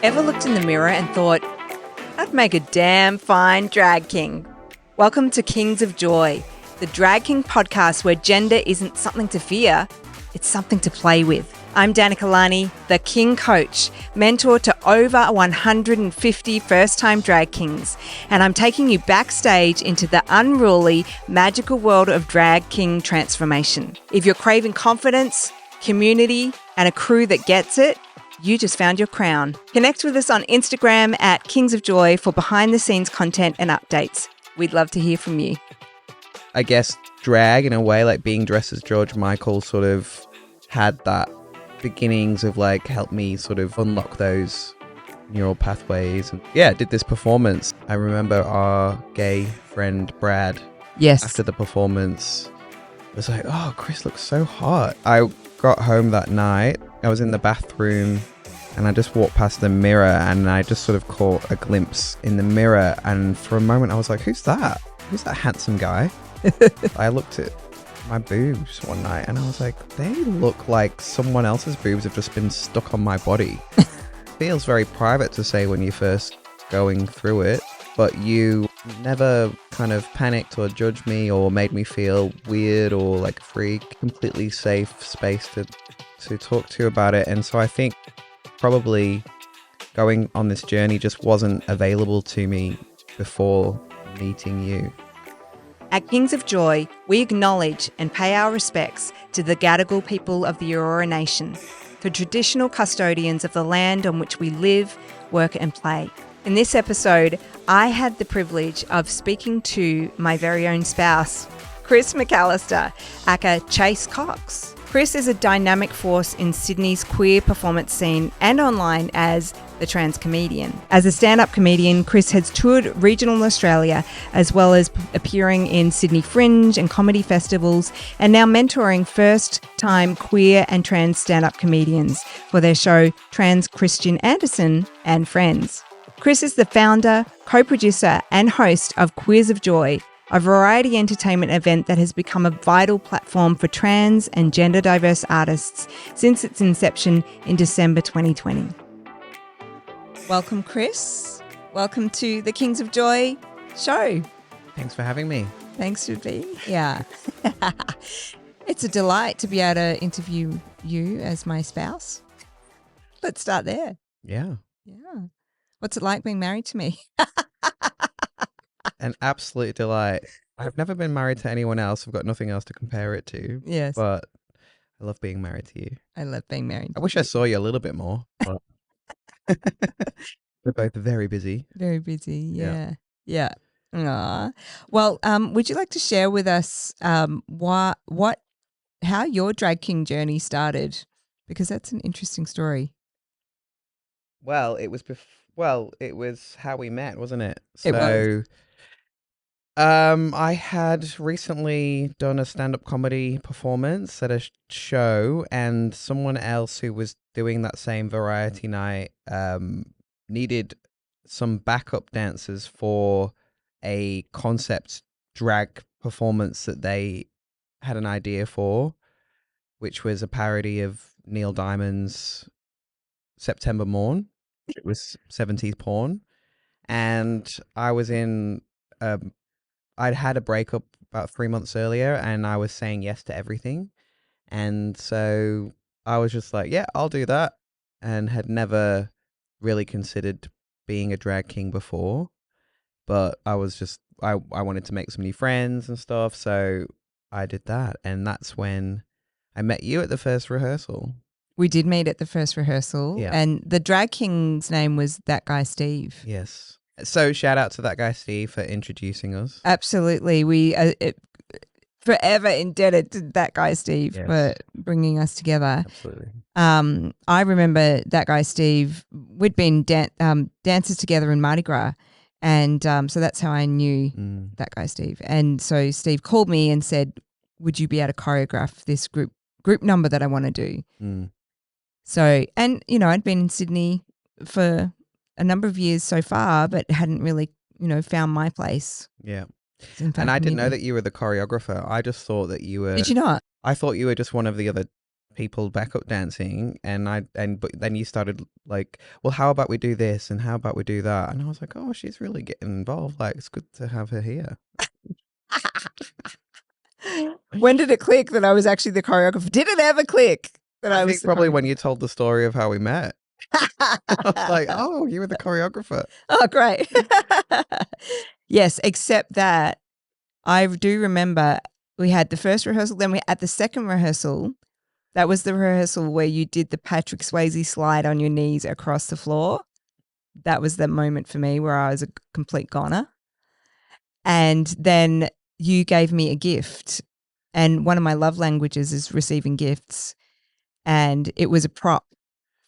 Ever looked in the mirror and thought, I'd make a damn fine drag king? Welcome to Kings of Joy, the Drag King podcast where gender isn't something to fear, it's something to play with. I'm Danica Lani, the King Coach, mentor to over 150 first-time drag kings, and I'm taking you backstage into the unruly, magical world of drag king transformation. If you're craving confidence, community, and a crew that gets it, you just found your crown. Connect with us on Instagram at Kings of Joy for behind-the-scenes content and updates. We'd love to hear from you. I guess drag, in a way, like being dressed as George Michael, sort of had that beginnings of like help me sort of unlock those neural pathways. And yeah, did this performance. I remember our gay friend Brad, Yes. after the performance, was like, "Oh, Chris looks so hot." I got home that night. I was in the bathroom and I just walked past the mirror and I just sort of caught a glimpse in the mirror, and for a moment I was like, who's that handsome guy? I looked at my boobs one night and I was like, they look like someone else's boobs have just been stuck on my body. Feels very private to say when you're first going through it, but you never kind of panicked or judged me or made me feel weird or like a freak. Completely safe space to talk to you about it. And so I think probably going on this journey just wasn't available to me before meeting you. At Kings of Joy, we acknowledge and pay our respects to the Gadigal people of the Eora Nation, the traditional custodians of the land on which we live, work and play. In this episode, I had the privilege of speaking to my very own spouse, Chris McAllister, aka Chase Cox. Chris is a dynamic force in Sydney's queer performance scene and online as the trans comedian. As a stand-up comedian, Chris has toured regional Australia as well as appearing in Sydney Fringe and comedy festivals, and now mentoring first-time queer and trans stand-up comedians for their show Trans Christian Anderson and Friends. Chris is the founder, co-producer and host of Queers of Joy, a variety entertainment event that has become a vital platform for trans and gender diverse artists since its inception in December 2020. Welcome, Chris. Welcome to the Kings of Joy show. Thanks for having me. Thanks for being here. It's a delight to be able to interview you as my spouse. Let's start there. Yeah. Yeah. What's it like being married to me? An absolute delight. I've never been married to anyone else. I've got nothing else to compare it to. Yes. But I love being married to you. I love being married. I wish I saw you a little bit more. But we're both very busy. Very busy. Yeah. Yeah. Aw. Well, would you like to share with us how your drag king journey started? Because that's an interesting story. Well, it was how we met, wasn't it? It was. I had recently done a stand-up comedy performance at a show, and someone else who was doing that same variety night needed some backup dancers for a concept drag performance that they had an idea for, which was a parody of Neil Diamond's September Morn. It was 70s porn. And I was in... I'd had a breakup about 3 months earlier and I was saying yes to everything. And so I was just like, yeah, I'll do that. And had never really considered being a drag king before. But I was just, I wanted to make some new friends and stuff. So I did that. And that's when I met you at the first rehearsal. We did meet at the first rehearsal. Yeah. And the drag king's name was That Guy Steve. Yes. So shout out to that guy Steve for introducing us. Absolutely. We forever indebted to That Guy Steve for bringing us together. Absolutely. I remember That Guy Steve. We'd been dancers together in Mardi Gras, and so that's how I knew That Guy Steve. And so Steve called me and said, "Would you be able to choreograph this group number that I want to do?" So, and I'd been in Sydney for a number of years so far, but hadn't really, found my place. Yeah. And I didn't know that you were the choreographer. I just thought that you were... Did you not? I thought you were just one of the other people backup dancing, but then you started like, well, how about we do this and how about we do that? And I was like, oh, she's really getting involved. Like, it's good to have her here. When did it click that I was actually the choreographer? Did it ever click that I I was think the probably choreographer? when you told the story of how we met. I was like, oh, you were the choreographer. Oh, great. Yes, except that I do remember we had the first rehearsal, then we at the second rehearsal, that was the rehearsal where you did the Patrick Swayze slide on your knees across the floor. That was the moment for me where I was a complete goner. And then you gave me a gift. And one of my love languages is receiving gifts. And it was a prop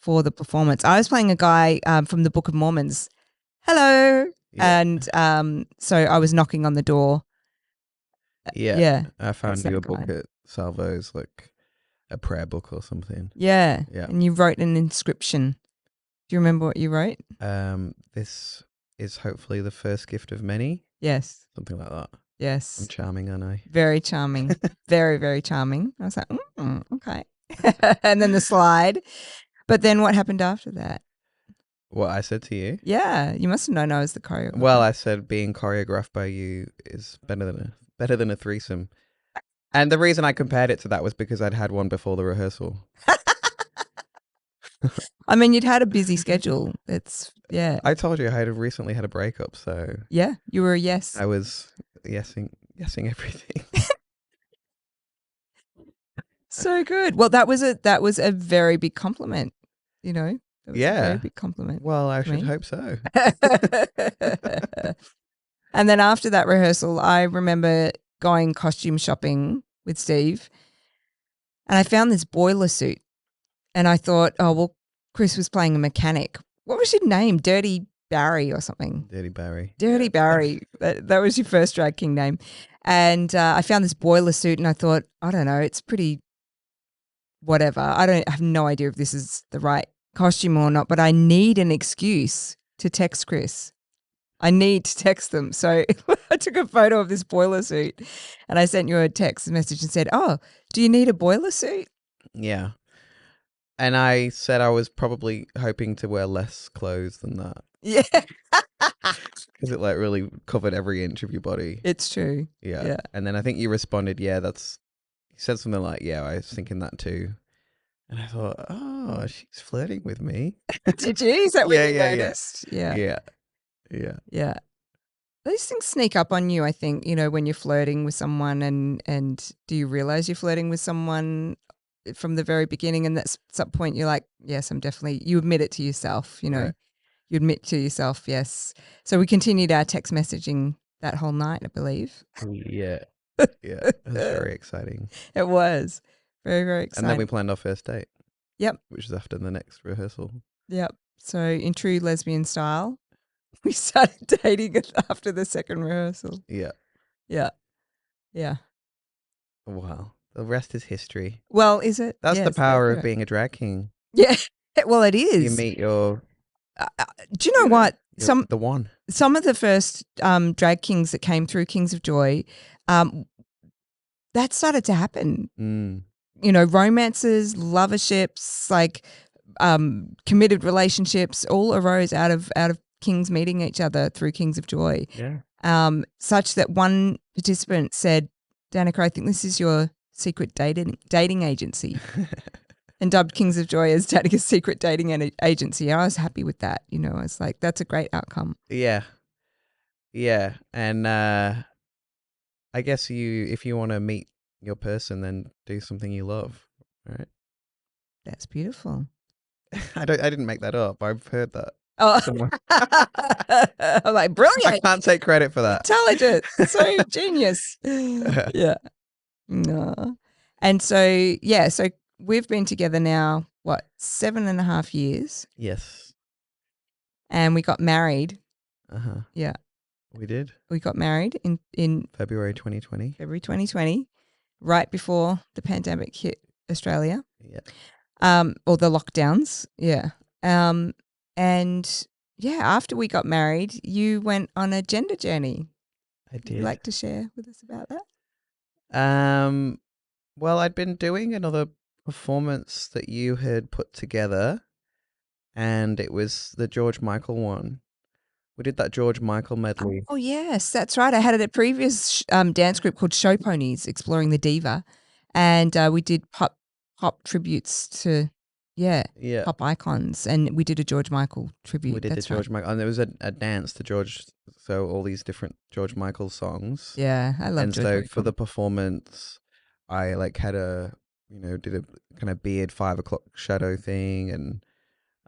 for the performance. I was playing a guy from the Book of Mormons. Hello. Yeah. And so I was knocking on the door. Yeah. Yeah. I that's found you that a book guy. at Salvo's, like a prayer book or something. Yeah. Yeah. And you wrote an inscription. Do you remember what you wrote? This is hopefully the first gift of many. Yes. Something like that. I'm Yes. charming, aren't I? Very charming. Very, very charming. I was like, okay. And then the slide. But then what happened after that? What I said to you? Yeah. You must have known I was the choreographer. Well, I said being choreographed by you is better than a threesome. And the reason I compared it to that was because I'd had one before the rehearsal. I mean, you'd had a busy schedule. Yeah. I told you I had recently had a breakup, so Yeah. You were a yes. I was yesing everything. So good. Well, that was a very big compliment, you know. That was a very Yeah. big compliment. Well, I to should me. hope so. And then after that rehearsal, I remember going costume shopping with Steve, and I found this boiler suit, and I thought, oh well, Chris was playing a mechanic. What was your name? Dirty Barry or something? Dirty Barry. Dirty Barry. That was your first drag king name. And I found this boiler suit, and I thought, I don't know, it's pretty whatever. I have no idea if this is the right costume or not, but I need an excuse to text Chris. I need to text them. So I took a photo of this boiler suit and I sent you a text message and said, oh, do you need a boiler suit? Yeah. And I said I was probably hoping to wear less clothes than that. Yeah. Because it like really covered every inch of your body. It's true. Yeah. Yeah. And then I think you responded, yeah, you said something like, yeah, I was thinking that too. And I thought, oh, she's flirting with me. Did you? Is that what Yeah, you yeah, yeah. noticed? Yeah. Yeah. Yeah. Yeah. Those things sneak up on you, I think, you know, when you're flirting with someone and do you realize you're flirting with someone from the very beginning and that's at some point you're like, yes, you admit it to yourself, you know. Right. You admit to yourself, yes. So we continued our text messaging that whole night, I believe. Yeah. Yeah. It was very exciting. It was very, very exciting. And then we planned our first date. Yep. Which is after the next rehearsal. Yep. So in true lesbian style, we started dating after the second rehearsal. Yeah. Yeah. Yeah. Wow. The rest is history. Well, is it? That's Yes, the power go of for it. being a drag king. Yeah. Well, it is. You meet your do you know what? the one. Some of the first drag kings that came through Kings of Joy, that started to happen. Mm. You know, romances, loverships, like committed relationships, all arose out of kings meeting each other through Kings of Joy. Yeah. Such that one participant said, "Danica, I think this is your secret dating agency." And dubbed Kings of Joy as Danica's secret dating agency. I was happy with that. You know, I was like, that's a great outcome. Yeah. Yeah. And I guess if you want to meet your person, then do something you love. Right. That's beautiful. I didn't make that up. I've heard that. Oh, somewhere. I'm like, brilliant. I can't take credit for that. Intelligent. So genius. Yeah. No. And so, so we've been together now, 7.5 years? Yes. And we got married. Uh-huh. Yeah. We did. We got married in February 2020. February 2020, right before the pandemic hit Australia. Yeah. Or the lockdowns. Yeah. And after we got married, you went on a gender journey. I did. Would you like to share with us about that? Well, I'd been doing another performance that you had put together, and it was the George Michael one. We did that George Michael medley. Oh, yes, that's right. I had a previous dance group called Show Ponies, exploring the diva, and we did pop tributes to, yeah, Yeah, pop icons, and we did a George Michael we tribute. did the That's right. George Michael, and there was a dance to George. So all these different George Michael songs, Yeah, I love and George so for Michael. the performance, I like had a did a kind of beard 5 o'clock shadow thing, and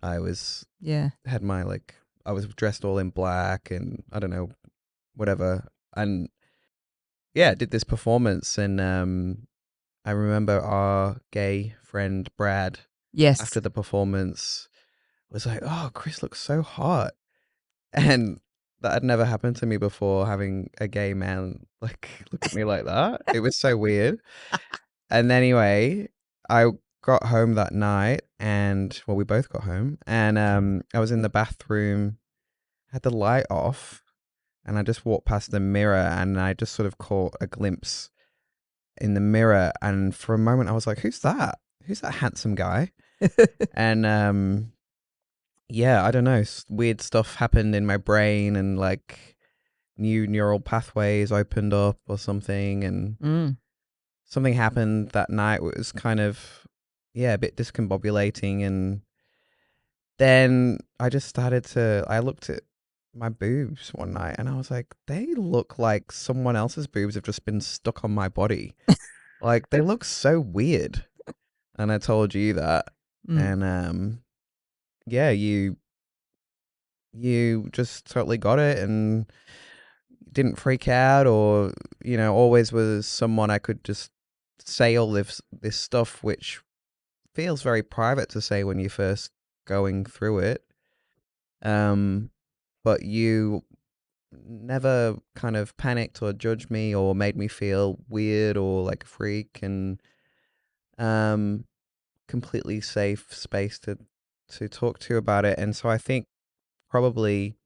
I was Yeah. had my like I was dressed all in black, and I don't know whatever, and yeah, did this performance, and I remember our gay friend Brad Yes. after the performance was like, "Oh, Chris looks so hot," and that had never happened to me before. Having a gay man like look at me like that, it was so weird. And anyway, I got home that night, and well, we both got home, and I was in the bathroom, had the light off, and I just walked past the mirror, and I just sort of caught a glimpse in the mirror, and for a moment I was like, "Who's that? Who's that handsome guy?" And yeah, I don't know, weird stuff happened in my brain, and like new neural pathways opened up or something, and Mm. something happened that night. It was kind of, yeah, a bit discombobulating, and then I looked at my boobs one night, and I was like, they look like someone else's boobs have just been stuck on my body. Like they look so weird. And I told you that. Mm. And yeah, you just totally got it, and didn't freak out, or always was someone I could just say all this stuff, which feels very private to say when you're first going through it. Um, but you never kind of panicked or judged me or made me feel weird or like a freak, and um, completely safe space to talk to about it. And so I think probably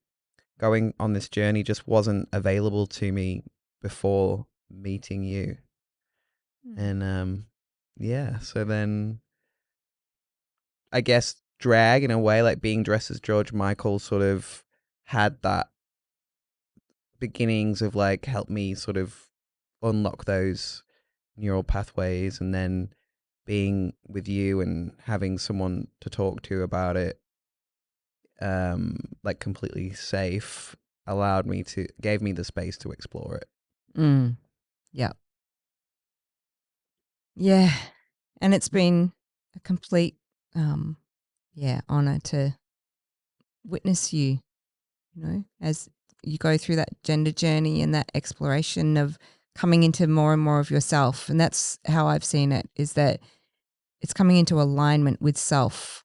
going on this journey just wasn't available to me before meeting you. Mm. And yeah, so then I guess drag in a way, like being dressed as George Michael, sort of had that beginnings of like help me sort of unlock those neural pathways, and then being with you and having someone to talk to about it, like completely safe, gave me the space to explore it. Mm. Yeah. Yeah. And it's been a complete, um, yeah, honor to witness you, as you go through that gender journey and that exploration of coming into more and more of yourself. And that's how I've seen it, is that it's coming into alignment with self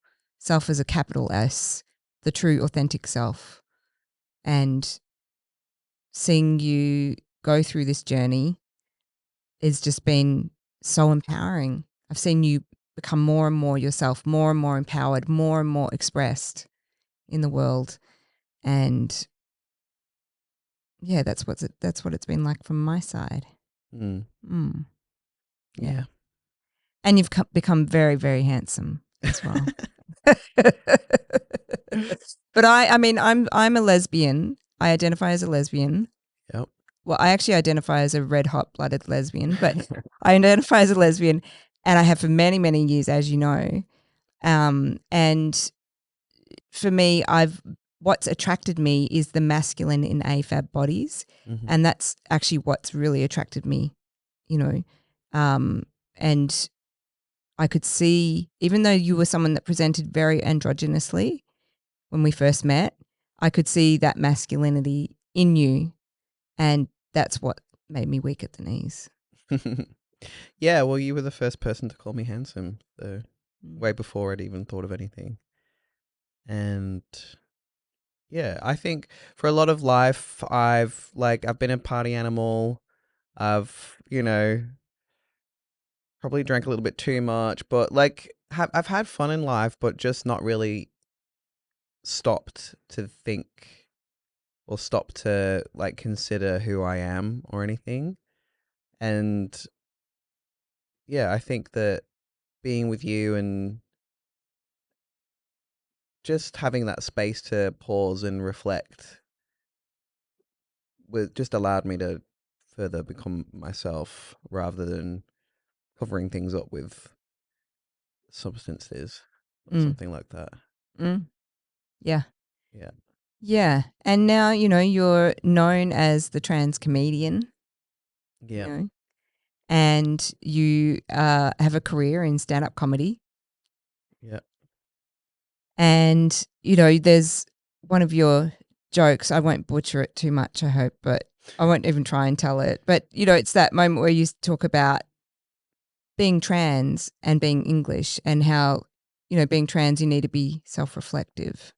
as a capital S, the true authentic self. And seeing you go through this journey has just been so empowering. I've seen you become more and more yourself, more and more empowered, more and more expressed in the world. And yeah, that's what it's been like from my side. Mm, Mm, yeah. yeah. And you've become very, very handsome as well. But I mean, I'm a lesbian. I identify as a lesbian. Yep. Well, I actually identify as a red hot blooded lesbian, but I identify as a lesbian, and I have for many, many years, as you know. And for me, what's attracted me is the masculine in AFAB bodies, Hmm. and that's actually what's really attracted me. You know, and I could see, even though you were someone that presented very androgynously when we first met, I could see that masculinity in you, and that's what made me weak at the knees. Yeah, well, you were the first person to call me handsome, so Mm. way before I'd even thought of anything. And yeah, I think for a lot of life, I've been a party animal. I've probably drank a little bit too much, but like I've had fun in life, but just not really stopped to think or stopped to like consider who I am or anything. And yeah, I think that being with you and just having that space to pause and reflect just allowed me to further become myself rather than covering things up with substances or Mm. something like that. Mm. Yeah. Yeah. Yeah. And now, you're known as the trans comedian, you Yeah. know, and you have a career in stand-up comedy. Yeah. And, there's one of your jokes. I won't butcher it too much, I hope, but I won't even try and tell it. But, it's that moment where you talk about being trans and being English and how, being trans, you need to be self-reflective,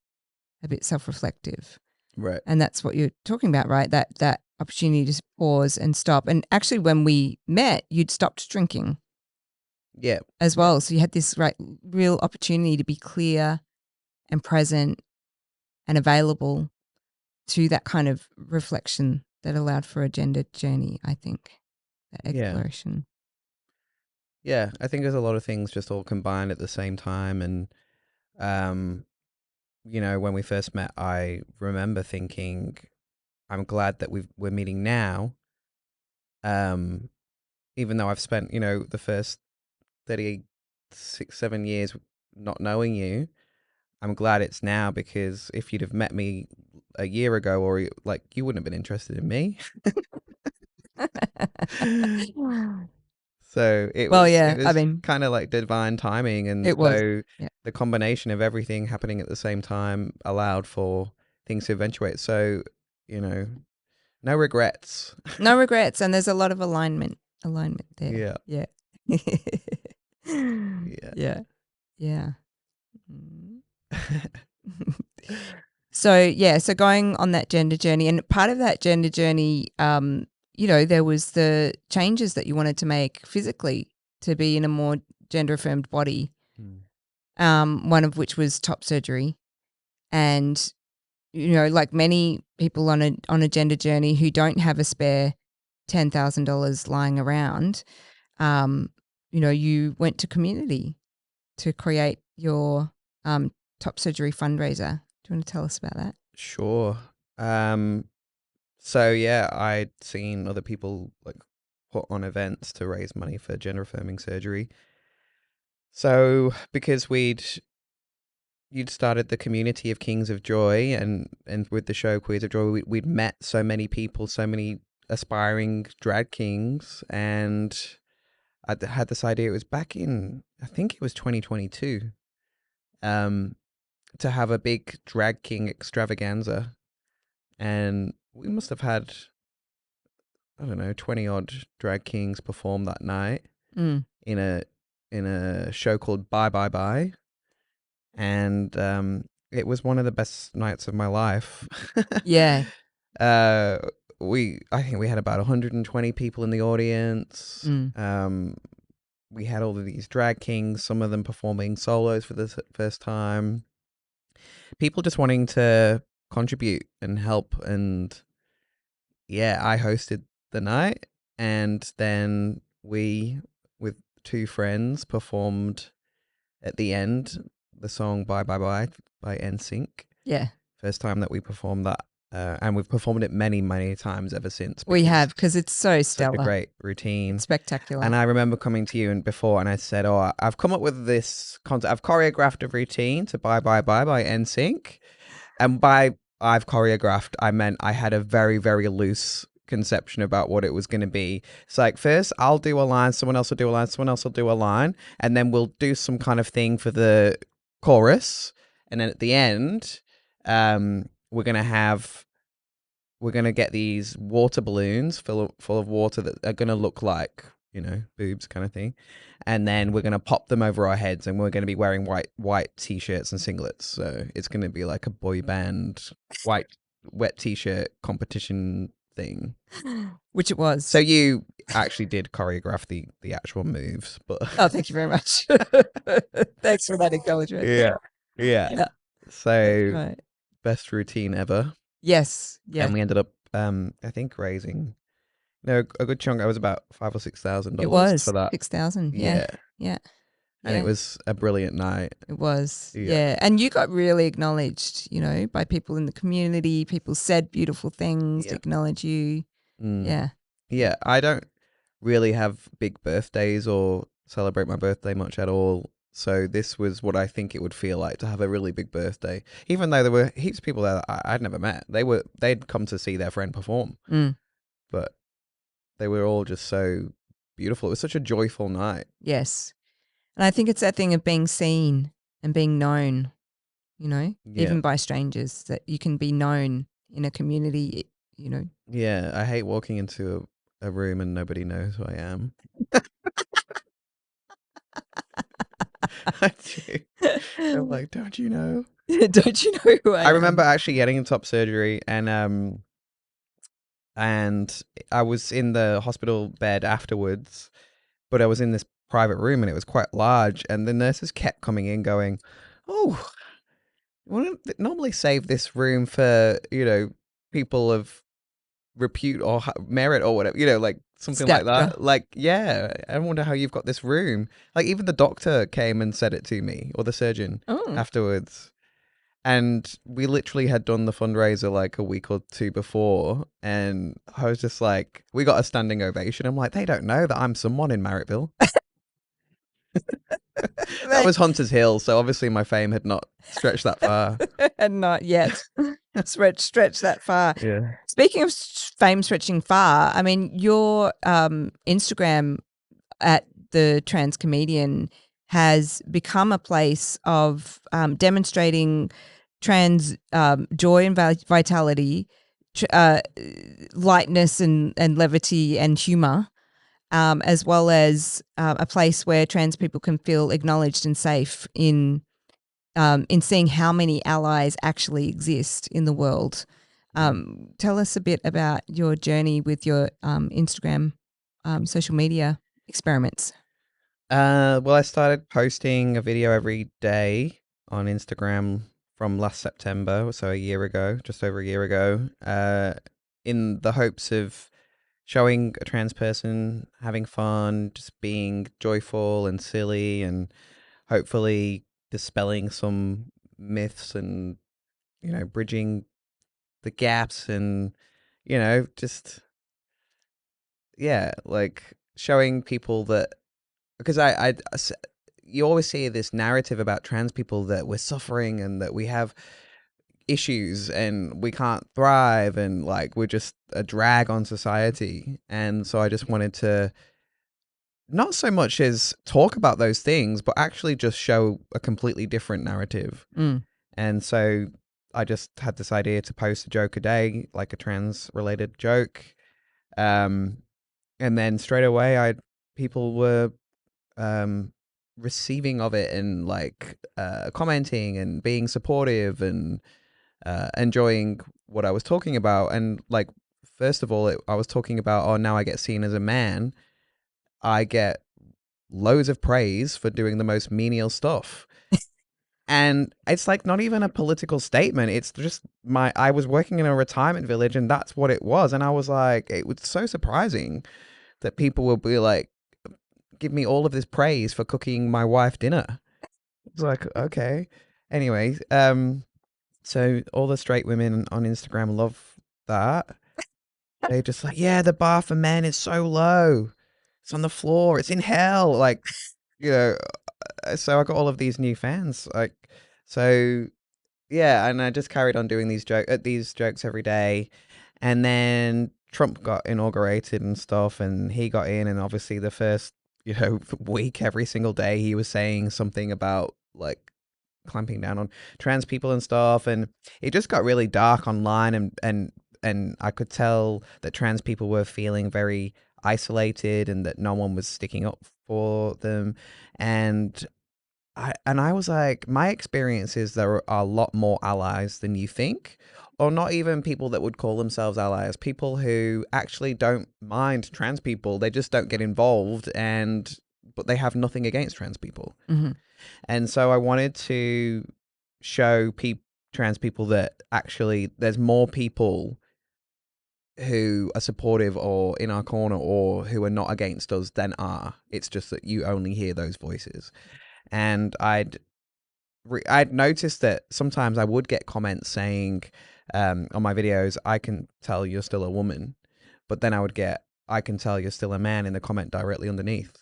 a bit self-reflective. Right. And that's what you're talking about, right? That opportunity to pause and stop. And actually, when we met, you'd stopped drinking Yeah. as well. So you had this real opportunity to be clear and present and available to that kind of reflection that allowed for a gender journey, I think, that Yeah. exploration. Yeah. I think there's a lot of things just all combined at the same time. And, when we first met, I remember thinking, I'm glad that we're meeting now. Even though I've spent, the first 36, 7 years not knowing you, I'm glad it's now, because if you'd have met me a year ago, or like, you wouldn't have been interested in me. So it Well, was yeah, it I was mean, kind of like divine timing, and it was. so Yeah. the combination of everything happening at the same time allowed for things to eventuate. So, you know, no regrets. No regrets. And there's a lot of alignment there. Yeah. Yeah. Yeah. Yeah. Yeah. Mm. So going on that gender journey, and part of that gender journey, there was the changes that you wanted to make physically to be in a more gender affirmed body. Mm. One of which was top surgery, and like many people on a gender journey who don't have a spare $10,000 lying around, you went to community to create your top surgery fundraiser. Do you want to tell us about that? Sure. Um, so yeah, I'd seen other people like put on events to raise money for gender affirming surgery. So because you'd started the community of Kings of Joy, and with the show Queers of Joy, we'd met so many people, so many aspiring drag kings, and I had this idea. It was back in, I think it was 2022, to have a big drag king extravaganza, and we must have had, I don't know, 20 odd drag kings perform that night Mm. in a show called Bye Bye Bye. And it was one of the best nights of my life. Yeah. uh, I think we had about 120 people in the audience. Mm. We had all of these drag kings, some of them performing solos for the first time. People just wanting to contribute and help, and yeah, I hosted the night, and then we, with two friends, performed at the end the song "Bye Bye Bye" by NSYNC. Yeah. First time that we performed that, and we've performed it many, many times ever since. We Because have, because it's so it's such a stellar. great routine. It's spectacular. And I remember coming to you and I said, "Oh, I've come up with this concept. I've choreographed a routine to Bye Bye Bye by NSYNC." And by I've choreographed, I meant I had a very, very loose conception about what it was going to be. It's like, first I'll do a line, someone else will do a line, someone else will do a line, and then we'll do some kind of thing for the chorus. And then at the end, we're going to get these water balloons full of water that are going to look like, boobs kind of thing. And then we're going to pop them over our heads, and we're going to be wearing white t-shirts and singlets. So it's going to be like a boy band white wet t-shirt competition thing. Which it was. So you actually did choreograph the actual moves, but Oh, thank you very much. Thanks for that acknowledgement. yeah. Yeah. So Right. best routine ever. Yes. Yeah. And we ended up I think raising a good chunk. I was about $5,000 or $6,000 It was for that. 6,000. Yeah. Yeah. Yeah. And it Yeah. was a brilliant night. It was, Yeah. yeah. And you got really acknowledged, by people in the community. People said beautiful things to Yeah. acknowledge you. Mm. Yeah. Yeah, I don't really have big birthdays or celebrate my birthday much at all. So this was what I think it would feel like to have a really big birthday. Even though there were heaps of people there that I'd never met. They'd come to see their friend perform, Mm. but they were all just so beautiful. It was such a joyful night. Yes. And I think it's that thing of being seen and being known, Yeah. even by strangers, that you can be known in a community, you know. Yeah, I hate walking into a room and nobody knows who I am. I do. I'm like, don't you know? Don't you know who I I remember am? actually getting top surgery and I was in the hospital bed afterwards, but I was in this private room and it was quite large, and the nurses kept coming in going, "Oh, we wouldn't normally save this room for, people of repute or merit or whatever, like something like Stature. that." Like, yeah, I wonder how you've got this room. Like, even the doctor came and said it to me, or the surgeon Oh. afterwards. And we literally had done the fundraiser like a week or two before. And I was just like, we got a standing ovation. I'm like, they don't know that I'm someone in Marrickville. That was Hunter's Hill. So obviously my fame had not stretched that far. And not yet stretch that far. Yeah. Speaking of fame stretching far, I mean, your Instagram at the Trans Comedian has become a place of demonstrating trans joy and vitality, lightness and levity and humor, as well as a place where trans people can feel acknowledged and safe in seeing how many allies actually exist in the world. Tell us a bit about your journey with your Instagram social media experiments. Well, I started posting a video every day on Instagram from last September, so a year ago, just over a year ago, in the hopes of showing a trans person having fun, just being joyful and silly, and hopefully dispelling some myths and, bridging the gaps and, just, yeah, like showing people that because you always see this narrative about trans people that we're suffering and that we have issues and we can't thrive and like we're just a drag on society. And so I just wanted to not so much as talk about those things, but actually just show a completely different narrative. Mm. And so I just had this idea to post a joke a day, like a trans related joke. Um, and then straight away, people were um, receiving of it and like commenting and being supportive and enjoying what I was talking about. And like, first of all, I was talking about, oh, now I get seen as a man. I get loads of praise for doing the most menial stuff. And it's like not even a political statement. It's just I was working in a retirement village and that's what it was. And I was like, it was so surprising that people will be like, give me all of this praise for cooking my wife dinner. It's like, okay. Anyway, so all the straight women on Instagram love that. They just like, yeah, the bar for men is so low. It's on the floor. It's in hell. Like, you know, so I got all of these new fans. Like, so yeah, and I just carried on doing these jokes every day. And then Trump got inaugurated and stuff, and he got in, and obviously the first, week, every single day, he was saying something about like clamping down on trans people and stuff, and it just got really dark online, and I could tell that trans people were feeling very isolated and that no one was sticking up for them. And I was like, my experience is there are a lot more allies than you think, or not even people that would call themselves allies, people who actually don't mind trans people. They just don't get involved, but they have nothing against trans people. Mm-hmm. And so I wanted to show trans people that actually there's more people who are supportive or in our corner or who are not against us than are. It's just that you only hear those voices. and I'd noticed that sometimes I would get comments saying on my videos, I can tell you're still a woman, but then I would get, I can tell you're still a man in the comment directly underneath.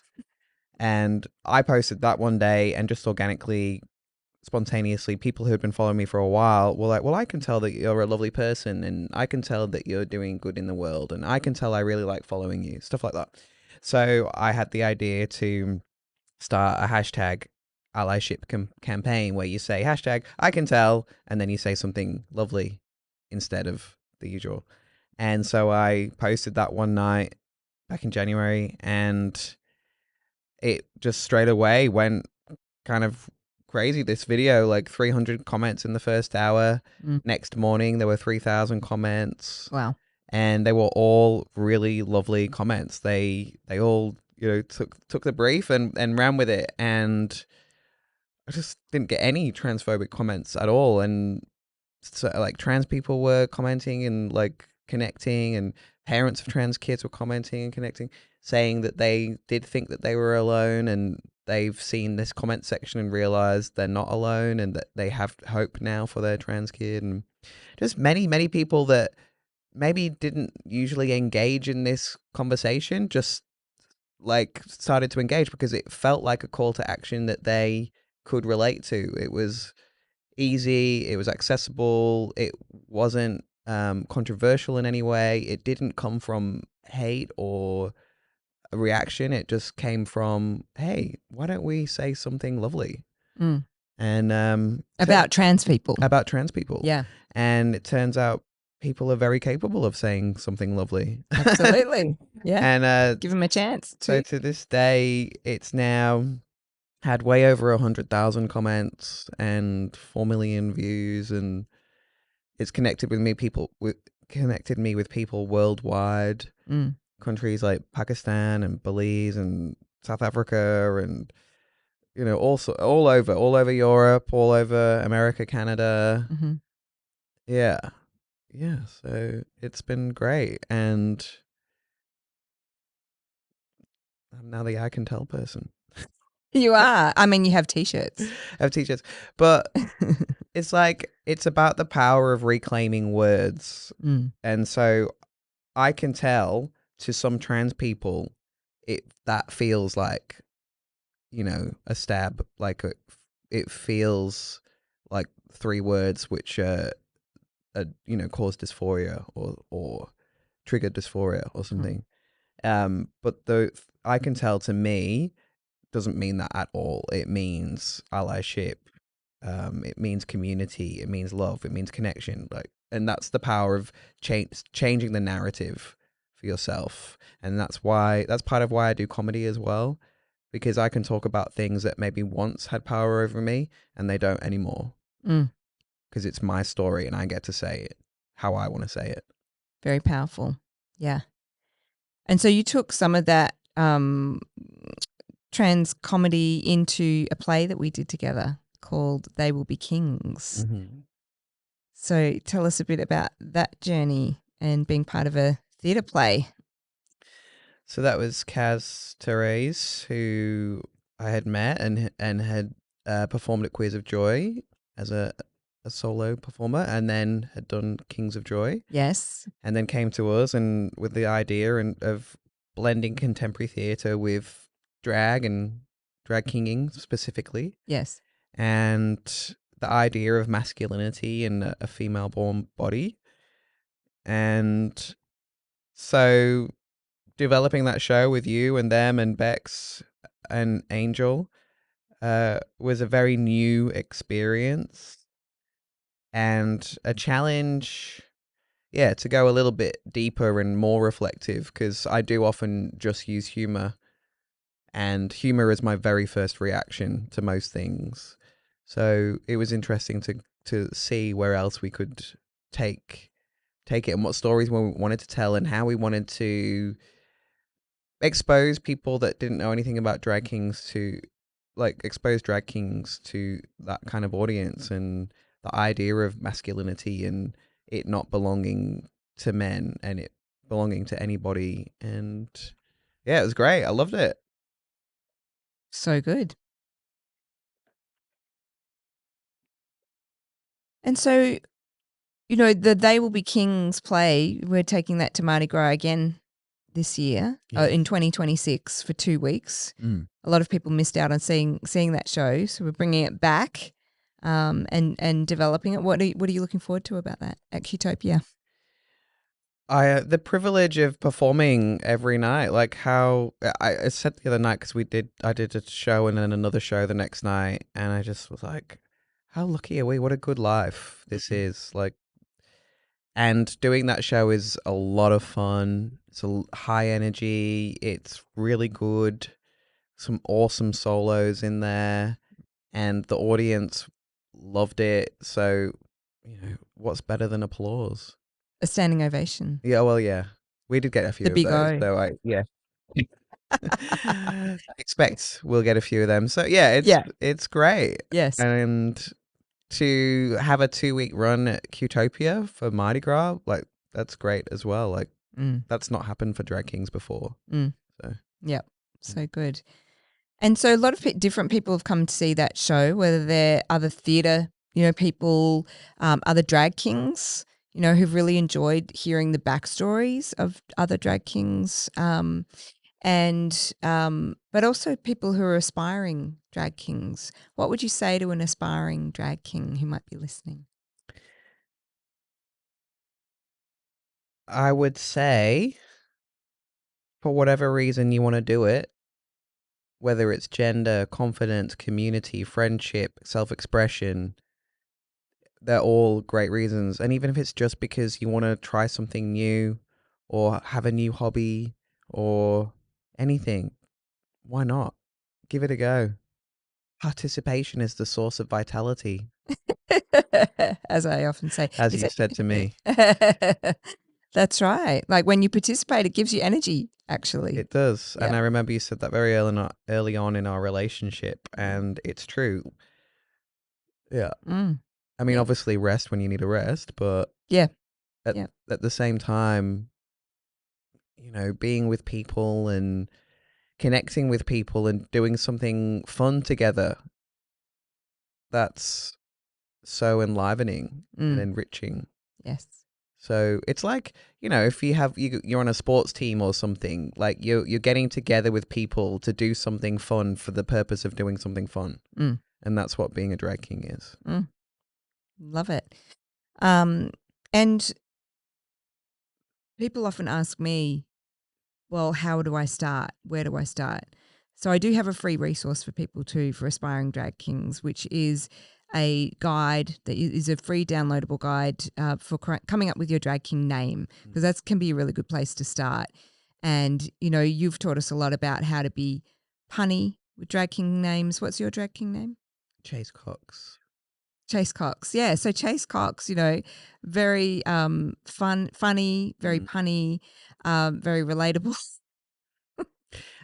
And I posted that one day, and just organically, spontaneously, people who had been following me for a while were like, well, I can tell that you're a lovely person, and I can tell that you're doing good in the world, and I can tell I really like following you, stuff like that. So I had the idea to start a hashtag allyship campaign where you say hashtag I can tell, and then you say something lovely instead of the usual. And so I posted that one night back in January, and it just straight away went kind of crazy. This video, like 300 comments in the first hour. Next morning, there were 3,000 comments. Wow. And they were all really lovely comments. They all, took the brief and ran with it. And I just didn't get any transphobic comments at all. And so, like, trans people were commenting and like connecting, and parents of trans kids were commenting and connecting, saying that they did think that they were alone, and they've seen this comment section and realized they're not alone, and that they have hope now for their trans kid. And just many people that maybe didn't usually engage in this conversation just like started to engage because it felt like a call to action that they could relate to. It was easy, it was accessible, it wasn't controversial in any way. It didn't come from hate or a reaction. It just came from, hey, why don't we say something lovely? And about trans people. About trans people. Yeah. And it turns out people are very capable of saying something lovely. Absolutely. Yeah. And give them a chance. So to this day, it's now had way over 100,000 comments and 4 million views, and it's connected me with people worldwide. Countries like Pakistan and Belize and South Africa, and also all over Europe, all over America, Canada. Yeah. So it's been great, and I'm now the I can tell person. You are. I mean, you have t-shirts. I have t-shirts, but it's like, it's about the power of reclaiming words. And so I can tell, to some trans people, that feels like, a stab. Like it feels like 3 words which cause dysphoria or trigger dysphoria or something. But the I can tell, to me, doesn't mean that at all. It means allyship. It means community. It means love. It means connection. And that's the power of changing the narrative for yourself. And that's part of why I do comedy as well, because I can talk about things that maybe once had power over me and they don't anymore. Because it's my story and I get to say it how I want to say it. Very powerful. Yeah. And so you took some of that trans comedy into a play that we did together called They Will Be Kings. So tell us a bit about that journey and being part of a theatre play. So that was Kaz Therese, who I had met and had performed at Queers of Joy as a solo performer, and then had done Kings of Joy. Yes. And then came to us and with the idea of blending contemporary theatre with drag and drag kinging specifically. Yes. And the idea of masculinity and a female-born body. And so developing that show with you and them and Bex and Angel was a very new experience and a challenge, to go a little bit deeper and more reflective, because I do often just use humor, and humor is my very first reaction to most things. So it was interesting to see where else we could take it, and what stories we wanted to tell, and how we wanted to expose people that didn't know anything about drag kings to expose drag kings to that kind of audience, and the idea of masculinity and it not belonging to men and it belonging to anybody. And yeah, it was great. I loved it. So good. And so, the They Will Be Kings play, we're taking that to Mardi Gras again this year, Yes. in 2026 for 2 weeks. Mm. A lot of people missed out on seeing that show, so we're bringing it back, and developing it. What are you looking forward to about that at Qtopia? The privilege of performing every night, like how I said the other night, because I did a show and then another show the next night, and I just was like, how lucky are we? What a good life this is. Like, and doing that show is a lot of fun. It's high energy. It's really good. Some awesome solos in there, and the audience loved it. So, what's better than applause? A standing ovation. Yeah, well, yeah, we did get a The few of big those. O. So yeah, I expect we'll get a few of them. So yeah, Yeah. it's great, Yes. and to have a 2 week run at Qtopia for Mardi Gras, like that's great as well. Like Mm, that's not happened for drag kings before. mm. So Yep. So good. And so a lot of different people have come to see that show, whether they're other theatre, people, other drag kings, who've really enjoyed hearing the backstories of other drag kings, but also people who are aspiring drag kings. What would you say to an aspiring drag king who might be listening? I would say, for whatever reason you want to do it, whether it's gender, confidence, community, friendship, self-expression, they're all great reasons. And even if it's just because you want to try something new or have a new hobby or anything, why not? Give it a go. Participation is the source of vitality, As I often say, as is you said to me. it? That's right. Like when you participate, it gives you energy, actually. It does. Yeah. And I remember you said that very early on in our relationship, and it's true. Yeah. Mm. I mean, Yeah. obviously rest when you need a rest, but Yeah. at Yeah. at the same time, being with people and connecting with people and doing something fun together, that's so enlivening and Mm. enriching. Yes. So it's like, if you're on a sports team or something, like you're getting together with people to do something fun for the purpose of doing something fun. Mm. And that's what being a drag king is. Mm. Love it. And people often ask me, well, how do I start? Where do I start? So I do have a free resource for people too, for aspiring drag kings, which is a guide that is a free downloadable guide for coming up with your drag king name, because that can be a really good place to start. And you've taught us a lot about how to be punny with drag king names. What's your drag king name? Chase Cox. Chase Cox. Yeah. So Chase Cox, very funny, very Mm. punny, very relatable,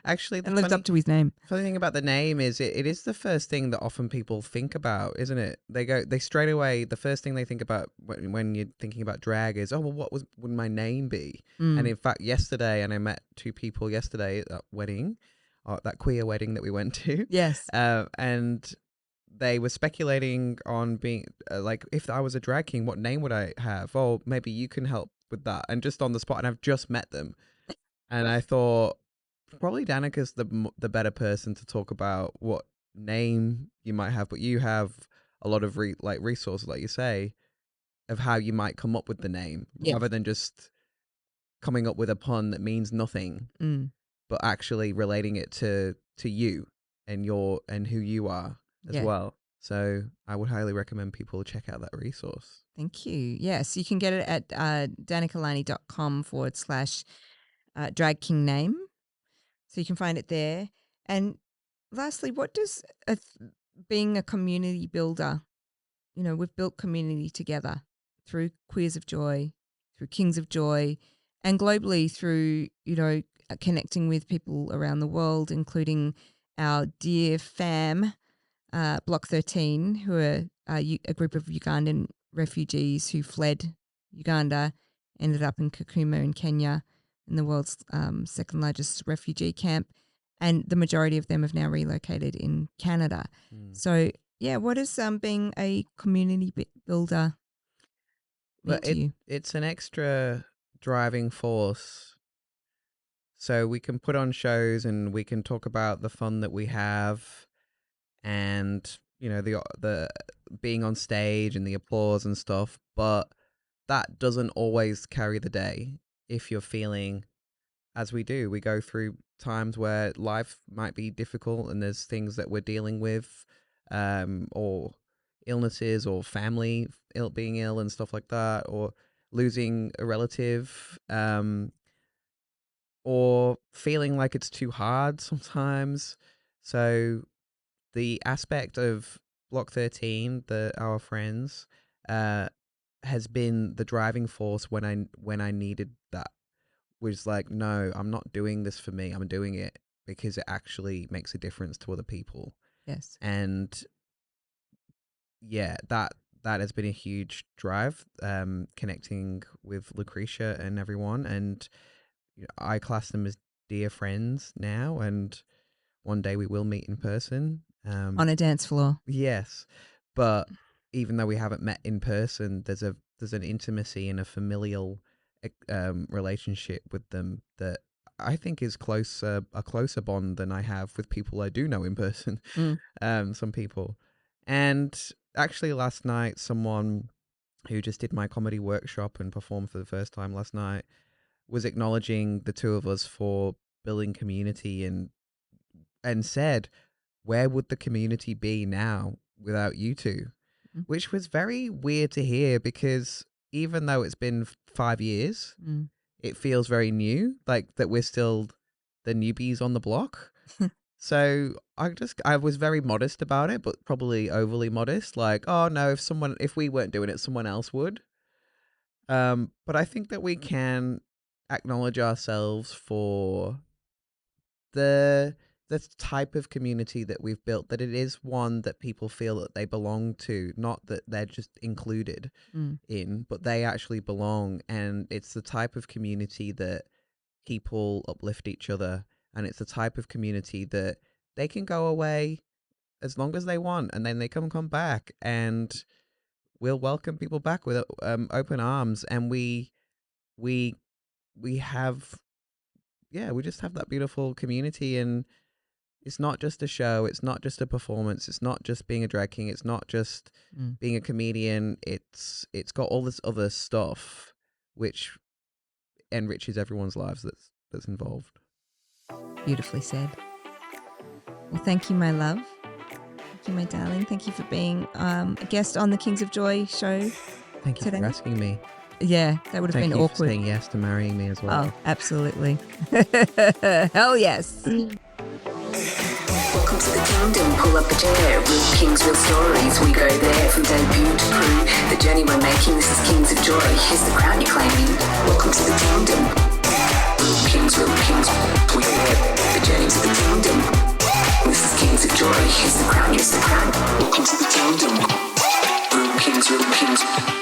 Actually, the and lived up to his name. funny thing about the name is it is the first thing that often people think about, isn't it? They straight away, the first thing they think about when you're thinking about drag is, oh, well, would my name be? And Mm. in fact, yesterday, and I met two people yesterday at that wedding, that queer wedding that we went to, Yes. and they were speculating on being like, if I was a drag king, what name would I have? Oh, maybe you can help with that. And just on the spot, and I've just met them, and I thought probably Danica's the better person to talk about what name you might have, but you have a lot of resources, like you say, of how you might come up with the name Yeah. rather than just coming up with a pun that means nothing, Mm. but actually relating it to you and who you are as Yeah. well. So I would highly recommend people check out that resource. Thank you. Yes, you can get it at danikalani.com/drag king name. So you can find it there. And lastly, what does being a community builder, we've built community together through Queers of Joy, through Kings of Joy, and globally through, connecting with people around the world, including our dear fam, Block 13, who are a group of Ugandan refugees who fled Uganda, ended up in Kakuma in Kenya, in the world's second largest refugee camp. And the majority of them have now relocated in Canada. Mm. So What does being a community builder mean But to you? it's an extra driving force. So we can put on shows and we can talk about the fun that we have, and the being on stage and the applause and stuff. But that doesn't always carry the day. If you're feeling as we do, we go through times where life might be difficult and there's things that we're dealing with, or illnesses or family being ill and stuff like that, or losing a relative, or feeling like it's too hard sometimes. So the aspect of Block 13, our friends, has been the driving force when I needed that. Was like, no, I'm not doing this for me. I'm doing it because it actually makes a difference to other people. Yes. And yeah, that has been a huge drive, connecting with Lucretia and everyone. And I class them as dear friends now, and one day we will meet in person. On a dance floor. Yes, but even though we haven't met in person, there's an intimacy and a familial relationship with them that I think is a closer bond than I have with people I do know in person. Some people. And actually last night, someone who just did my comedy workshop and performed for the first time last night was acknowledging the two of us for building community, and said, where would the community be now without you two? Which was very weird to hear, because even though it's been 5 years, it feels very new, like that we're still the newbies on the block. So I was very modest about it, but probably overly modest. Like, oh no, if we weren't doing it, someone else would. But I think that we can acknowledge ourselves for the type of community that we've built, that it is one that people feel that they belong to, not that they're just included in, but they actually belong. And it's the type of community that people uplift each other, and it's the type of community that they can go away as long as they want, and then they come back, and we'll welcome people back with open arms. And we have, we just have that beautiful community. And it's not just a show, it's not just a performance, it's not just being a drag king, it's not just being a comedian. It's got all this other stuff which enriches everyone's lives that's involved. Beautifully said. Well, thank you, my love. Thank you, my darling. Thank you for being a guest on the Kings of Joy show. Thank you today. for asking me. Yeah, that would have been Thank you awkward. for saying yes to marrying me as well. Oh, absolutely. Hell yes. Welcome to the kingdom, pull up a chair. Real kings, real stories, we go there from debut to crew. The journey we're making, this is Kings of Joy. Here's the crown you're claiming. Welcome to the kingdom. Real kings, we go there. The journey to the kingdom. This is Kings of Joy. Here's the crown, here's the crown. Welcome to the kingdom. Real kings, real kings.